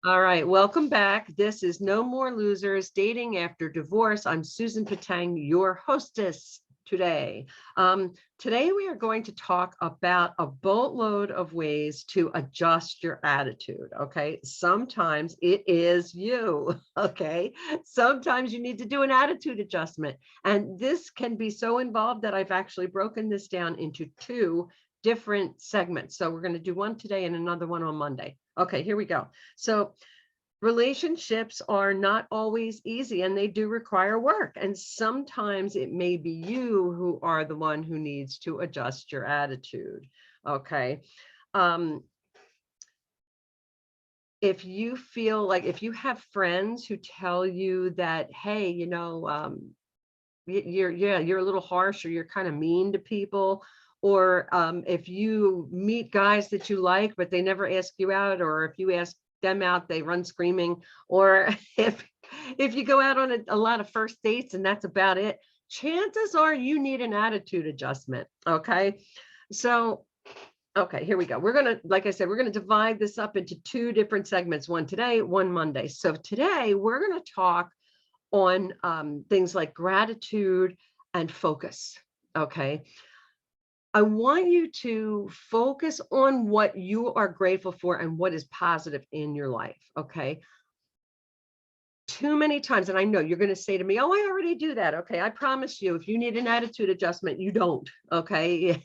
All right, welcome back. This is No More Losers, Dating After Divorce. I'm Susan Patang, your hostess today. Today we are going to talk about a boatload of ways to adjust your attitude, okay? Sometimes it is you, okay? Sometimes you need to do an attitude adjustment. And this can be so involved that I've actually broken this down into two different segments. So we're going to do one today and another one on Monday. Okay, here we go. So relationships are not always easy and they do require work. And sometimes it may be you who are the one who needs to adjust your attitude. Okay. If you feel like, if you have friends who tell you that, hey, you're a little harsh or you're kind of mean to people, or if you meet guys that you like but they never ask you out, or if you ask them out they run screaming, or if you go out on a lot of first dates and that's about it, chances are you need an attitude adjustment. Okay, so okay, here we go. We're gonna, like I said, we're gonna divide this up into two different segments, one today, one Monday. So today we're gonna talk on things like gratitude and focus. Okay. I want you to focus on what you are grateful for and what is positive in your life. Okay. Too many times, and I know you're going to say to me, oh, I already do that. Okay. I promise you, if you need an attitude adjustment, you don't. Okay.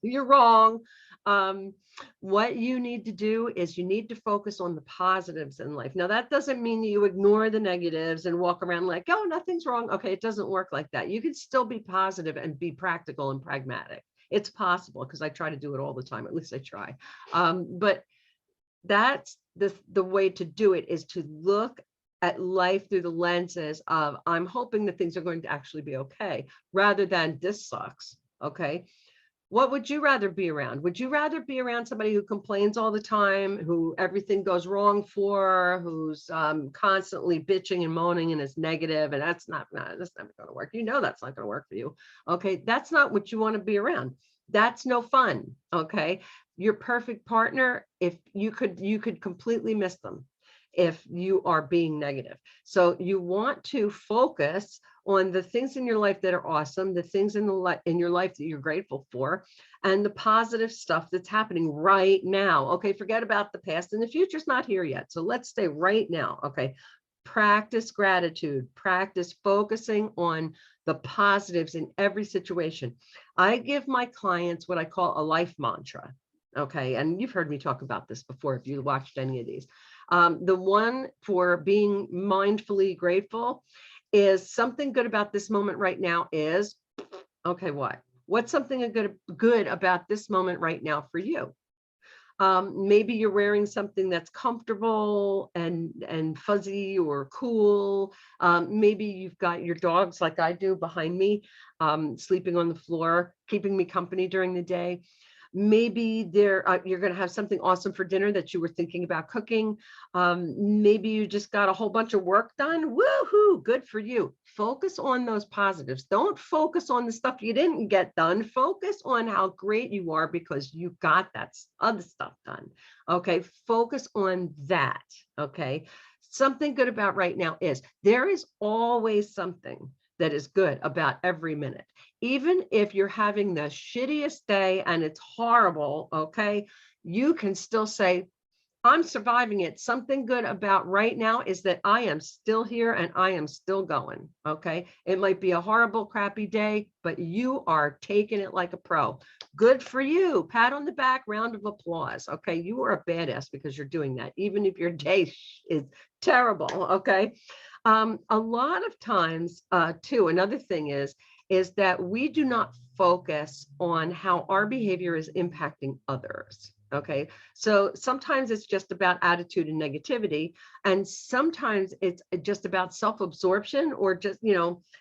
You're wrong. Um, what you need to do is you need to focus on the positives in life. Now, that doesn't mean you ignore the negatives and walk around like, oh, nothing's wrong. Okay. It doesn't work like that. You can still be positive and be practical and pragmatic. It's possible because I try to do it all the time. At least I try. But that's the way to do it, is to look at life through the lenses of, I'm hoping that things are going to actually be okay, rather than this sucks. Okay. What would you rather be around? Would you rather be around somebody who complains all the time, who everything goes wrong for, who's constantly bitching and moaning and is negative, and that's not going to work. You know that's not going to work for you. Okay, that's not what you want to be around. That's no fun. Okay, your perfect partner, if you could completely miss them if you are being negative. So you want to focus on the things in your life that are awesome, the things in your life that you're grateful for, and the positive stuff that's happening right now. Okay, forget about the past, and the future's not here yet. So let's stay right now. Okay, practice gratitude, practice focusing on the positives in every situation. I give my clients what I call a life mantra. Okay, and you've heard me talk about this before if you watched any of these. The one for being mindfully grateful is, something good about this moment right now is, okay, what's something good about this moment right now for you? Maybe you're wearing something that's comfortable and fuzzy or cool. Maybe you've got your dogs, like I do behind me, sleeping on the floor, keeping me company during the day. Maybe you're going to have something awesome for dinner that you were thinking about cooking. Maybe you just got a whole bunch of work done. Woohoo! Good for you. Focus on those positives. Don't focus on the stuff you didn't get done. Focus on how great you are because you got that other stuff done. Okay. Focus on that. Okay. Something good about right now is, there is always something that is good about every minute. Even if you're having the shittiest day and it's horrible, okay, you can still say, I'm surviving it. Something good about right now is that I am still here and I am still going. Okay. It might be a horrible, crappy day, but you are taking it like a pro. Good for you. Pat on the back, round of applause. Okay. You are a badass because you're doing that, even if your day is terrible. Okay. A lot of times, too, another thing is that we do not focus on how our behavior is impacting others. Okay, so sometimes it's just about attitude and negativity, and sometimes it's just about self-absorption, or just,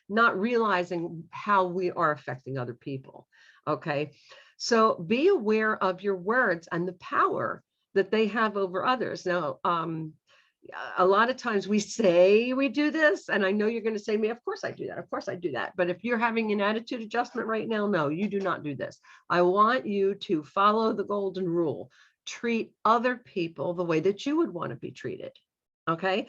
not realizing how we are affecting other people. Okay, so be aware of your words and the power that they have over others. Now, a lot of times we say we do this, and I know you're going to say to me, of course I do that. Of course I do that. But if you're having an attitude adjustment right now, no, you do not do this. I want you to follow the golden rule. Treat other people the way that you would want to be treated. Okay.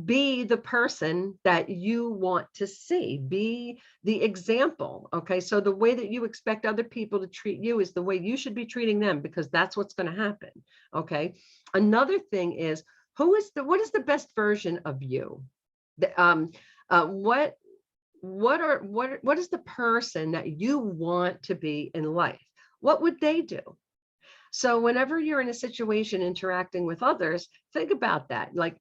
Be the person that you want to see, be the example. Okay. So the way that you expect other people to treat you is the way you should be treating them, because that's what's going to happen. Okay. Another thing is, what is the best version of you? The, what is the person that you want to be in life? What would they do? So whenever you're in a situation interacting with others, think about that. Like,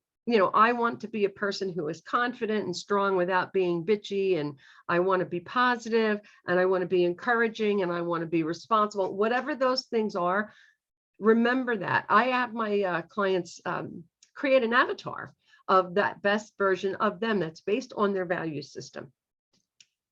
I want to be a person who is confident and strong without being bitchy, and I want to be positive, and I want to be encouraging, and I want to be responsible. Whatever those things are, remember that. I have my clients create an avatar of that best version of them that's based on their value system.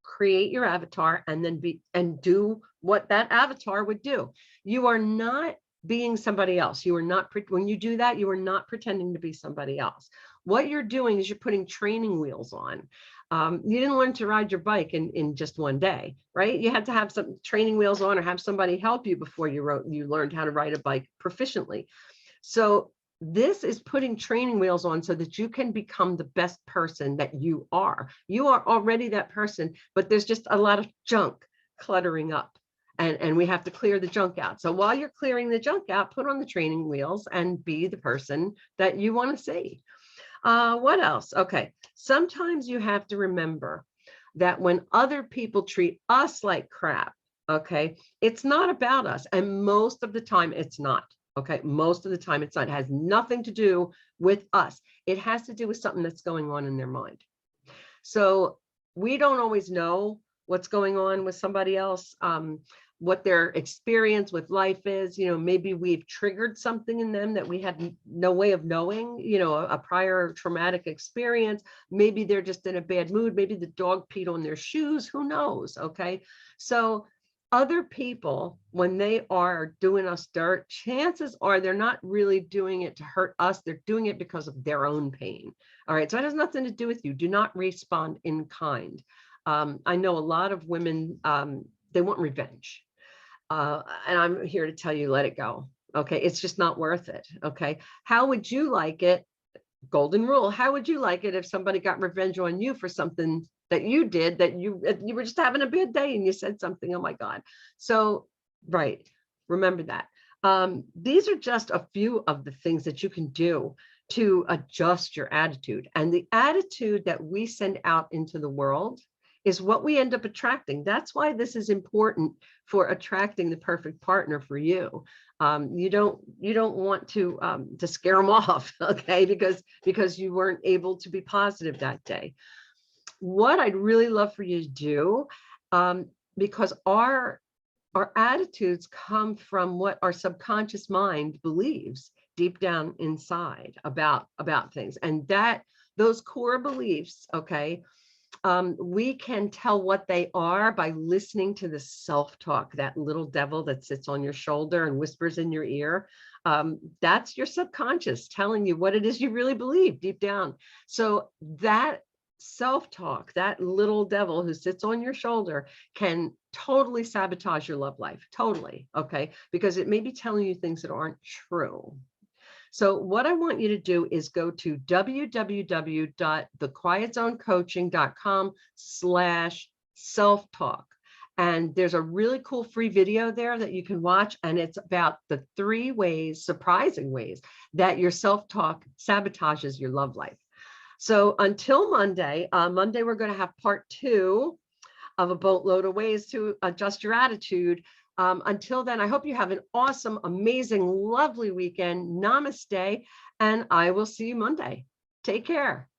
Create your avatar and then do what that avatar would do. You are not being somebody else. You are not, when you do that, you are not pretending to be somebody else. What you're doing is you're putting training wheels on. You didn't learn to ride your bike in just one day, right? You had to have some training wheels on or have somebody help you before you learned how to ride a bike proficiently. So this is putting training wheels on so that you can become the best person that you are. You are already that person, but there's just a lot of junk cluttering up, and we have to clear the junk out. So while you're clearing the junk out, put on the training wheels and be the person that you want to see. What else? Okay. Sometimes you have to remember that when other people treat us like crap, okay, it's not about us. And most of the time it's not. Okay. Most of the time it's not. It has nothing to do with us. It has to do with something that's going on in their mind. So we don't always know what's going on with somebody else, what their experience with life is. Maybe we've triggered something in them that we had no way of knowing, a prior traumatic experience. Maybe they're just in a bad mood. Maybe the dog peed on their shoes. Who knows? Okay. So other people, when they are doing us dirt, chances are they're not really doing it to hurt us. They're doing it because of their own pain. All right. So it has nothing to do with you. Do not respond in kind. I know a lot of women, they want revenge. And I'm here to tell you, let it go. Okay. It's just not worth it. Okay. How would you like it? Golden rule. How would you like it if somebody got revenge on you for something that you did, that you were just having a bad day and you said something? Oh my God. So, right. Remember that. These are just a few of the things that you can do to adjust your attitude. And the attitude that we send out into the world is what we end up attracting. That's why this is important for attracting the perfect partner for you. You don't want to scare them off, okay? Because you weren't able to be positive that day. What I'd really love for you to do, because our attitudes come from what our subconscious mind believes deep down inside about things, and that those core beliefs, okay, we can tell what they are by listening to the self-talk, that little devil that sits on your shoulder and whispers in your ear. That's your subconscious telling you what it is you really believe deep down. So that self-talk, that little devil who sits on your shoulder, can totally sabotage your love life. Totally. Okay. Because it may be telling you things that aren't true. So what I want you to do is go to www.thequietzonecoaching.com/self-talk. And there's a really cool free video there that you can watch. And it's about the 3 ways, surprising ways, that your self-talk sabotages your love life. So until Monday, we're going to have part 2 of a boatload of ways to adjust your attitude. Until then, I hope you have an awesome, amazing, lovely weekend. Namaste, and I will see you Monday. Take care.